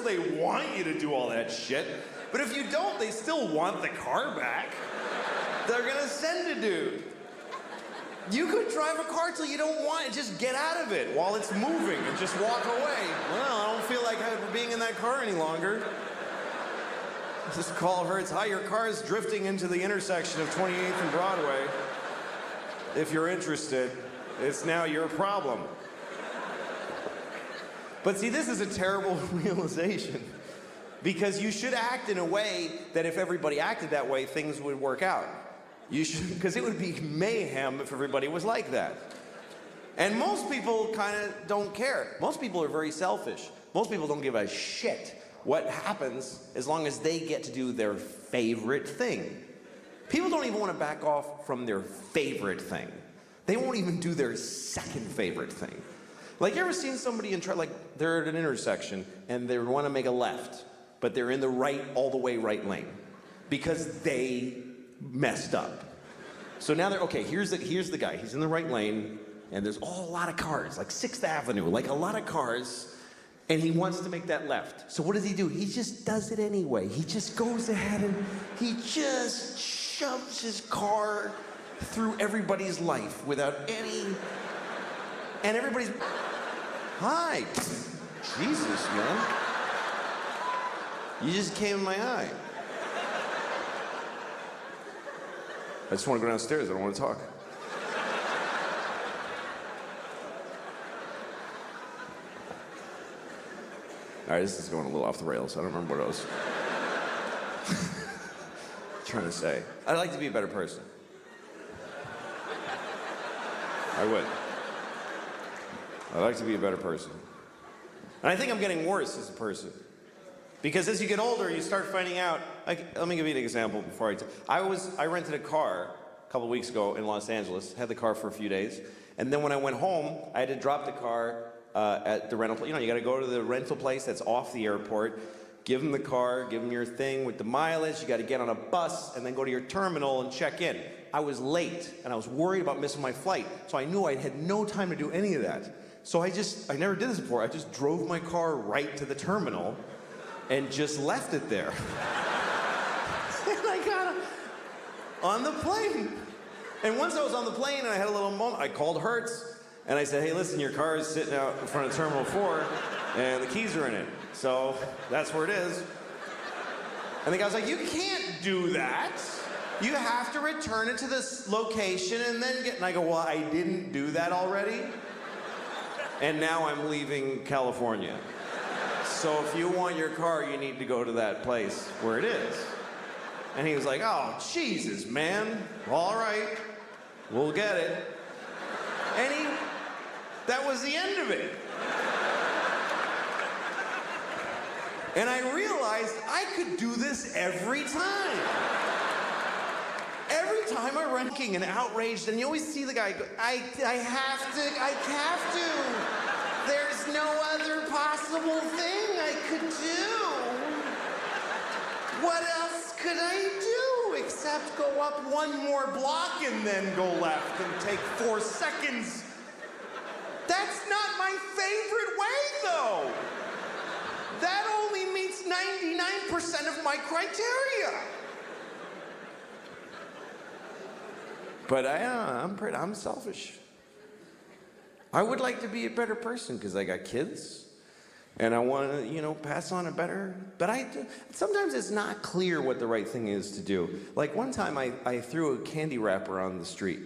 they want you to do all that shit. But if you don't, they still want the car back. They're gonna send a dude. You could drive a car till you don't want it. Just get out of it while it's moving and just walk away. Well, I don't feel like being in that car any longer. Just call Hertz. Hi, your car is drifting into the intersection of 28th and Broadway. If you're interested, it's now your problem. But see, this is a terrible realization because you should act in a way that if everybody acted that way, things would work out. You should, because it would be mayhem if everybody was like that. And most people kind of don't care. Most people are very selfish. Most people don't give a shit what happens as long as they get to do their favorite thing. People don't even want to back off from their favorite thing. They won't even do their second favorite thing. Like, you ever seen somebody like they're at an intersection and they want to make a left, but they're in the right, all the way right lane because they messed up. So now they're, okay, here's the guy. He's in the right lane and there's a lot of cars, like 6th Avenue, like a lot of cars. And he wants to make that left. So what does he do? He just does it anyway. He just goes ahead and he just shoves his car through everybody's life without any... And everybody's... Hi. Jesus, man. You just came in my eye. I just want to go downstairs. I don't want to talk. All right, this is going a little off the rails. I don't remember what I was trying to say. I'd like to be a better person. I would. I'd like to be a better person. And I think I'm getting worse as a person. Because as you get older, you start finding out, like, let me give you an example before I rented a car a couple weeks ago in Los Angeles, had the car for a few days, and then when I went home, I had to drop the car at the rental place. You know, you gotta go to the rental place that's off the airport, give them the car, give them your thing with the mileage, you gotta get on a bus, and then go to your terminal and check in. I was late, and I was worried about missing my flight, so I knew I had no time to do any of that. So I never did this before, I just drove my car right to the terminal, and just left it there. And I got on the plane. And once I was on the plane and I had a little moment, I called Hertz, and I said, hey, listen, your car is sitting out in front of Terminal 4, and the keys are in it. So that's where it is. And the guy was like, you can't do that. You have to return it to this location and then get... And I go, well, I didn't do that already. And now I'm leaving California. So if you want your car, you need to go to that place where it is. And he was like, oh, Jesus, man. All right, we'll get it. And that was the end of it. And I realized I could do this every time. Every time I run and outraged, and you always see the guy go, I have to. There's no other possible thing I could do. What else could I do except go up one more block and then go left and take 4 seconds? That's not my favorite way, though. That only meets 99% of my criteria. But I'm selfish. I would like to be a better person because I got kids and I want to, pass on a better, but sometimes it's not clear what the right thing is to do. Like one time I threw a candy wrapper on the street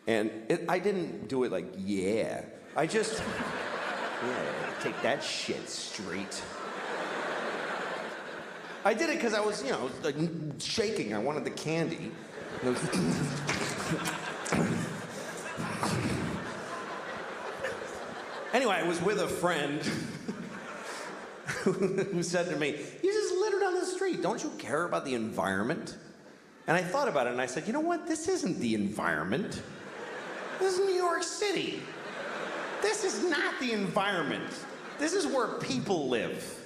and I didn't do it like, yeah. I just, yeah, take that shit straight. I did it because I was, like shaking. I wanted the candy. Anyway, I was with a friend who said to me, you just littered on the street. Don't you care about the environment? And I thought about it and I said, you know what? This isn't the environment. This is New York City. This is not the environment. This is where people live.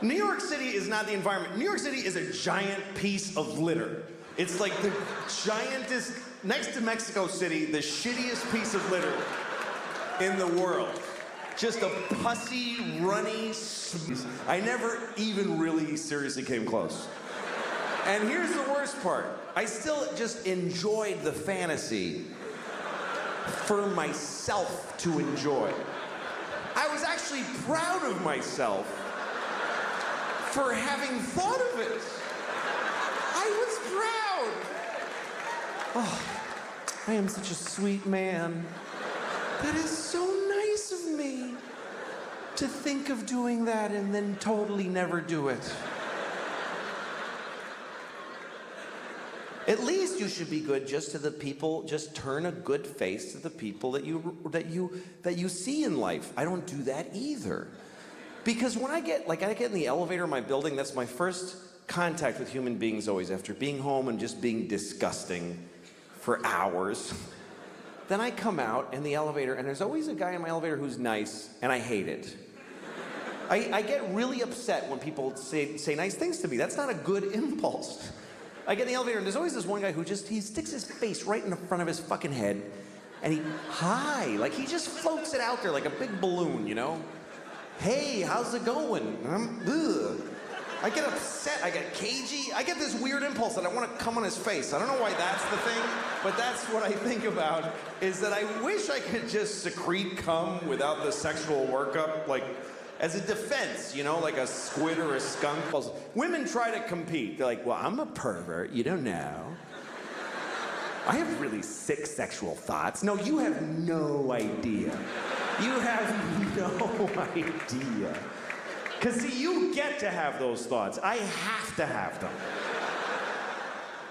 New York City is not the environment. New York City is a giant piece of litter. It's like the giantest, next to Mexico City, the shittiest piece of litter in the world. Just a pussy, runny, I never even really seriously came close. And here's the worst part. I still just enjoyed the fantasy for myself to enjoy. I was actually proud of myself for having thought of it. I was proud. Oh, I am such a sweet man. That is so nice of me to think of doing that and then totally never do it. At least you should be good just to the people, just turn a good face to the people that you see in life. I don't do that either. Because when I get in the elevator in my building, that's my first contact with human beings always, after being home and just being disgusting for hours. Then I come out in the elevator, and there's always a guy in my elevator who's nice, and I hate it. I get really upset when people say nice things to me. That's not a good impulse. I get in the elevator, and there's always this one guy who he sticks his face right in the front of his fucking head, and he just floats it out there like a big balloon, you know? Hey, how's it going? I get upset, I get cagey, I get this weird impulse that I want to come on his face. I don't know why that's the thing, but that's what I think about, is that I wish I could just secrete cum without the sexual workup, like, as a defense, you know, like a squid or a skunk. Women try to compete. They're like, well, I'm a pervert, you don't know. I have really sick sexual thoughts. No, you have no idea. You have no idea. Because, see, you get to have those thoughts. I have to have them.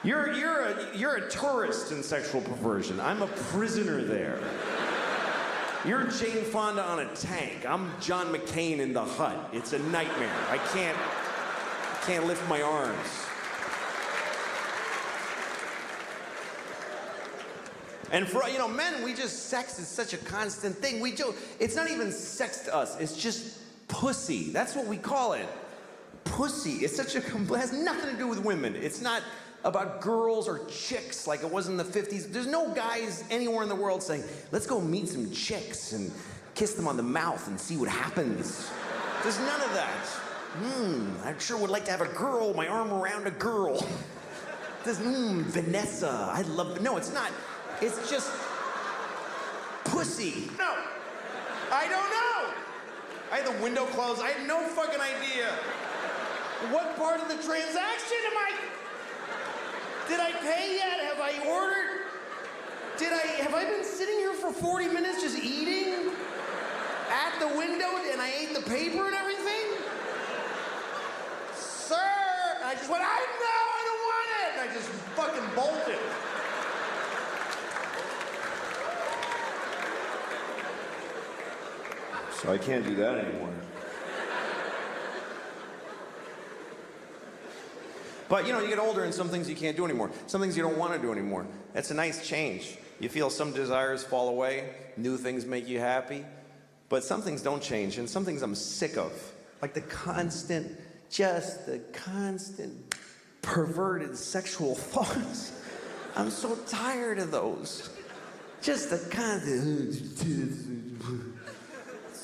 You're a tourist in sexual perversion. I'm a prisoner there. You're Jane Fonda on a tank. I'm John McCain in The Hut. It's a nightmare. I can't lift my arms. And for, you know, men, sex is such a constant thing. It's not even sex to us. It's just pussy. That's what we call it. Pussy. It's it has nothing to do with women. It's not about girls or chicks like it was in the 50s. There's no guys anywhere in the world saying, let's go meet some chicks and kiss them on the mouth and see what happens. There's none of that. I sure would like to have a girl, my arm around a girl. This, Vanessa, I love, no, it's not. It's just pussy. No, I don't know. I had the window closed. I had no fucking idea. What part of the transaction am I? Did I pay yet? Have I ordered? Have I been sitting here for 40 minutes just eating at the window and I ate the paper and everything? Sir, and I just went, I don't want it. And I just fucking bolted. So I can't do that anymore. But, you know, you get older and some things you can't do anymore. Some things you don't want to do anymore. That's a nice change. You feel some desires fall away, new things make you happy, but some things don't change, and some things I'm sick of. Like the constant perverted sexual thoughts. I'm so tired of those. Just the constant,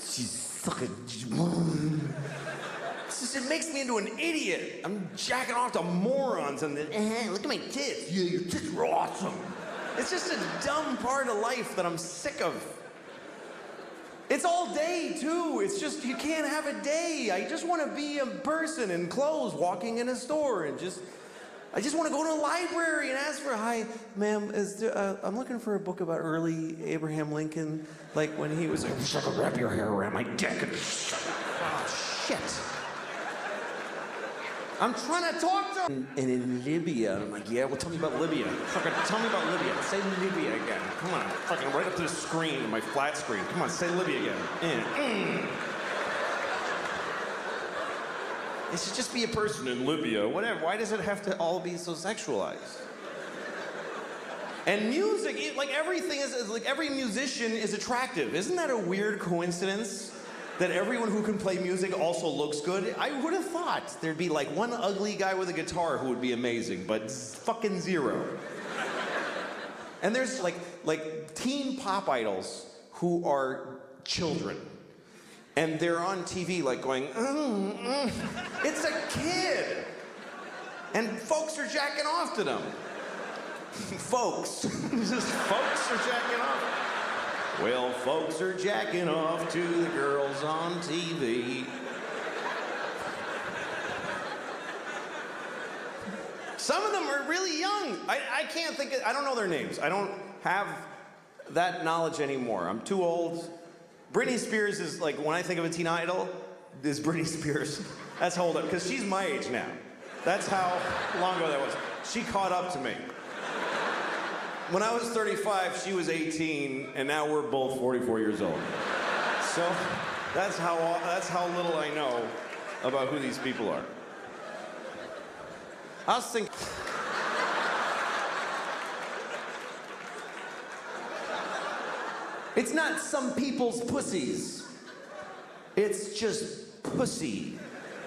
she's fucking, it makes me into an idiot. I'm jacking off to morons and then, look at my tits. Yeah, your tits are awesome. It's just a dumb part of life that I'm sick of. It's all day, too. It's just, you can't have a day. I just want to be a person in clothes walking in a store and I just want to go to a library and ask for, hi, ma'am, I'm looking for a book about early Abraham Lincoln, like when he was, wrap your hair around my dick and, oh, shit. I'm trying to talk to him. And in Libya, I'm like, yeah, well, tell me about Libya. Fucking tell me about Libya. Say Libya again. Come on, fucking right up to the screen, my flat screen. Come on, say Libya again. It should just be a person in Libya, whatever. Why does it have to all be so sexualized? And music, like everything is, like every musician is attractive. Isn't that a weird coincidence? That everyone who can play music also looks good? I would have thought there'd be like one ugly guy with a guitar who would be amazing, but fucking zero. And there's like teen pop idols who are children. And they're on TV like going, It's a kid. And folks are jacking off to them. Folks. Just folks are jacking off. Well, folks are jacking off to the girls on TV. Some of them are really young. I can't think of, I don't know their names. I don't have that knowledge anymore. I'm too old. Britney Spears is like, when I think of a teen idol, is Britney Spears. That's how old, because she's my age now. That's how long ago that was. She caught up to me. When I was 35, she was 18, and now we're both 44 years old. So that's how little I know about who these people are. I was thinking. It's not some people's pussies. It's just pussy.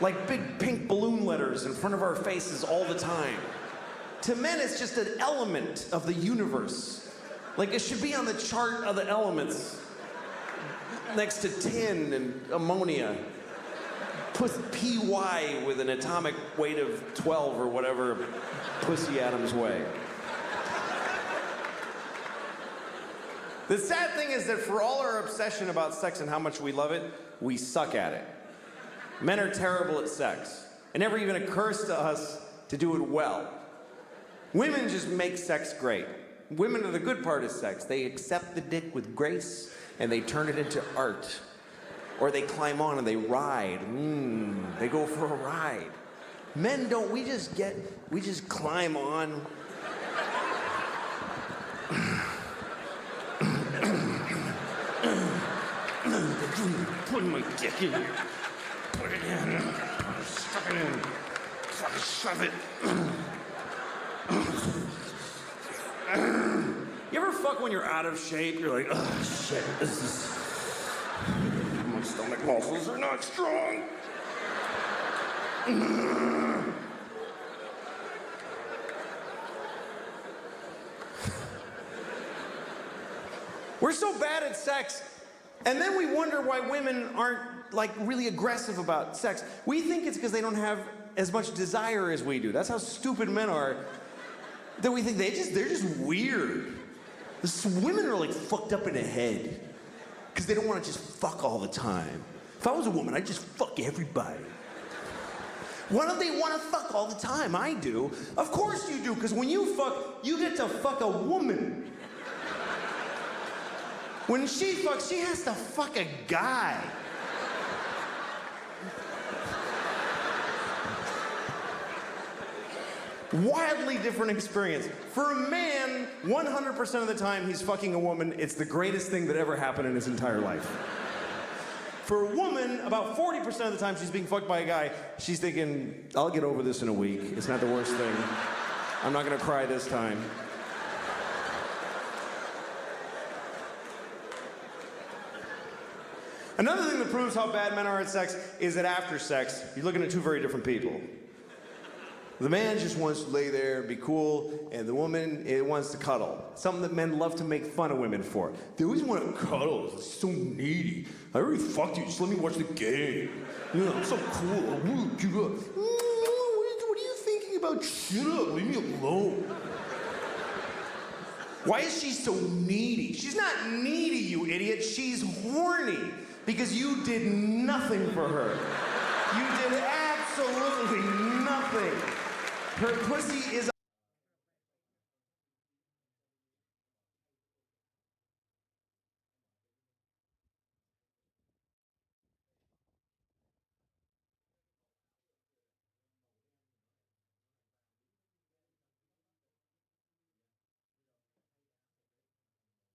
Like big pink balloon letters in front of our faces all the time. To men, it's just an element of the universe. Like it should be on the chart of the elements. Next to tin and ammonia. PY with an atomic weight of 12 or whatever pussy atoms weigh. The sad thing is that for all our obsession about sex and how much we love it, we suck at it. Men are terrible at sex. It never even occurs to us to do it well. Women just make sex great. Women are the good part of sex. They accept the dick with grace and they turn it into art. Or they climb on and they ride. They go for a ride. Men don't, we just climb on. Put my dick in here. Put it in. Stuff it in. Fucking shove it. You ever fuck when you're out of shape? You're like, oh shit, this is... My stomach muscles are not strong. We're so bad at sex, and then we wonder why women aren't like really aggressive about sex. We think it's because they don't have as much desire as we do. That's how stupid men are. That we think they're just weird. Women are like fucked up in the head. Because they don't want to just fuck all the time. If I was a woman, I'd just fuck everybody. Why don't they want to fuck all the time? I do. Of course you do, because when you fuck, you get to fuck a woman. When she fucks, she has to fuck a guy. Wildly different experience. For a man, 100% of the time he's fucking a woman, it's the greatest thing that ever happened in his entire life. For a woman, about 40% of the time she's being fucked by a guy, she's thinking, I'll get over this in a week. It's not the worst thing. I'm not gonna cry this time. Another thing that proves how bad men are at sex is that after sex, you're looking at two very different people. The man just wants to lay there, be cool, and the woman wants to cuddle. Something that men love to make fun of women for. They always want to cuddle. It's so needy. I already fucked you. Just let me watch the game. You know, I'm so cool. What are you thinking about? Shut up. Leave me alone. Why is she so needy? She's not needy, you idiot. She's horny because you did nothing for her. You did absolutely nothing. Her pussy is